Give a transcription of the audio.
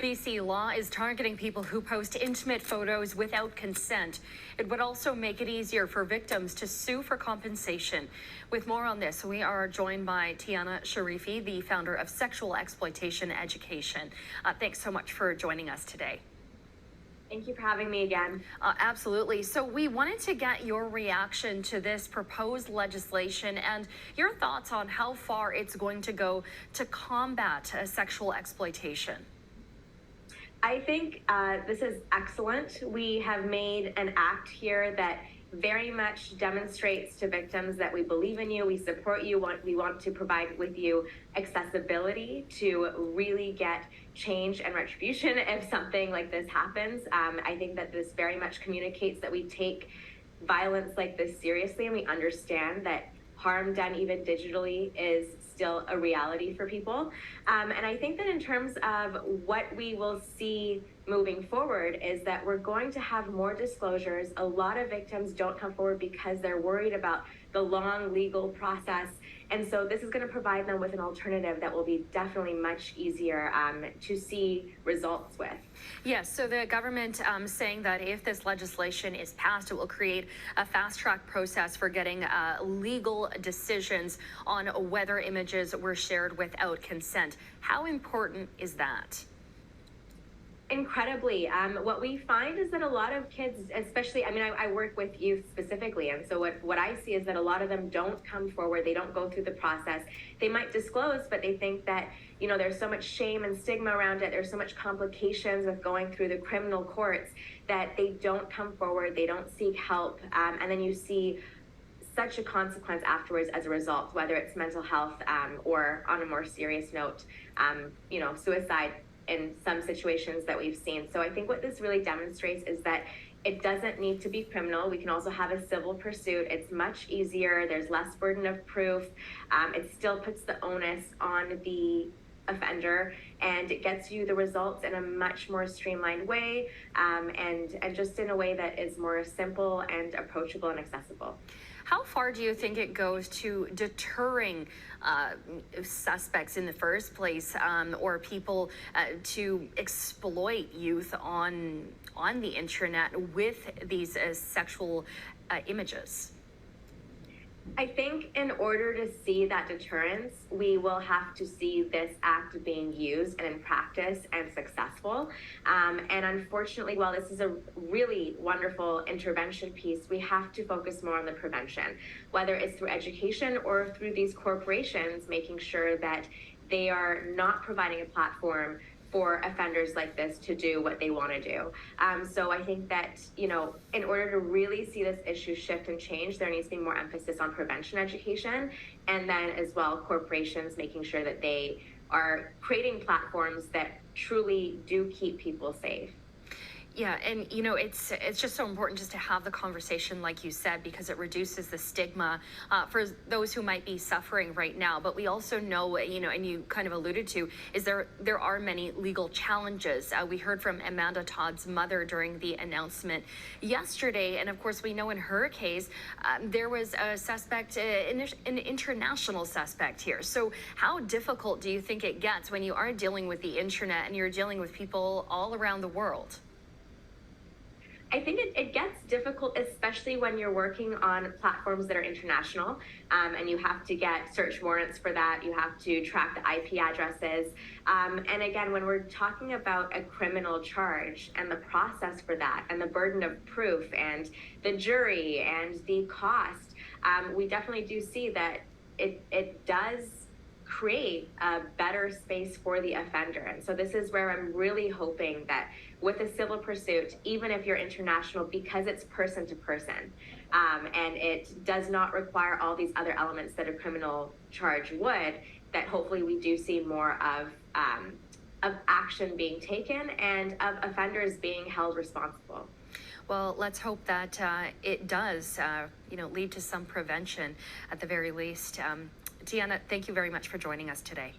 BC law is targeting people who post intimate photos without consent. It would also make it easier for victims to sue for compensation. With more on this, we are joined by Tiana Sharifi, the founder of Sexual Exploitation Education. Thanks so much for joining us today. Thank you for having me again. Absolutely. So we wanted to get your reaction to this proposed legislation and your thoughts on how far it's going to go to combat sexual exploitation. I think this is excellent. We have made an act here that very much demonstrates to victims that we believe in you, we support you, we want to provide with you accessibility to really get change and retribution if something like this happens. I think that this very much communicates that we take violence like this seriously, and we understand that harm done even digitally is still a reality for people. And I think that in terms of what we will see moving forward is that we're going to have more disclosures. A lot of victims don't come forward because they're worried about the long legal process. And so this is going to provide them with an alternative that will be definitely much easier to see results with. Yes, so the government saying that if this legislation is passed, it will create a fast-track process for getting legal decisions on whether images were shared without consent. How important is that? Incredibly. What we find is that a lot of kids, especially, I work with youth specifically, and so what I see is that a lot of them don't come forward, they don't go through the process. They might disclose, but they think that, there's so much shame and stigma around it, there's so much complications with going through the criminal courts that they don't come forward, they don't seek help, and then you see such a consequence afterwards as a result, whether it's mental health or on a more serious note, suicide in some situations that we've seen. So I think what this really demonstrates is that it doesn't need to be criminal. We can also have a civil pursuit. It's much easier. There's less burden of proof. It still puts the onus on the offender, and it gets you the results in a much more streamlined way, and just in a way that is more simple and approachable and accessible. How far do you think it goes to deterring suspects in the first place, or people to exploit youth on the internet with these sexual images? I think in order to see that deterrence, we will have to see this act being used and in practice and successful. And unfortunately, while this is a really wonderful intervention piece, we have to focus more on the prevention, whether it's through education or through these corporations, making sure that they are not providing a platform for offenders like this to do what they want to do. So I think that, in order to really see this issue shift and change, there needs to be more emphasis on prevention education, and then as well, corporations making sure that they are creating platforms that truly do keep people safe. Yeah, and it's just so important just to have the conversation, like you said, because it reduces the stigma for those who might be suffering right now. But we also know, and you kind of alluded to, is there are many legal challenges. We heard from Amanda Todd's mother during the announcement yesterday, and of course we know in her case there was a suspect, an international suspect here. So how difficult do you think it gets when you are dealing with the internet and you're dealing with people all around the world? I think it gets difficult, especially when you're working on platforms that are international, and you have to get search warrants for that. You have to track the IP addresses. And again, when we're talking about a criminal charge and the process for that and the burden of proof and the jury and the cost, we definitely do see that it does create a better space for the offender. And so this is where I'm really hoping that with a civil pursuit, even if you're international, because it's person to person, and it does not require all these other elements that a criminal charge would, that hopefully we do see more of action being taken and of offenders being held responsible. Well, let's hope that it does, lead to some prevention at the very least. Tiana, thank you very much for joining us today.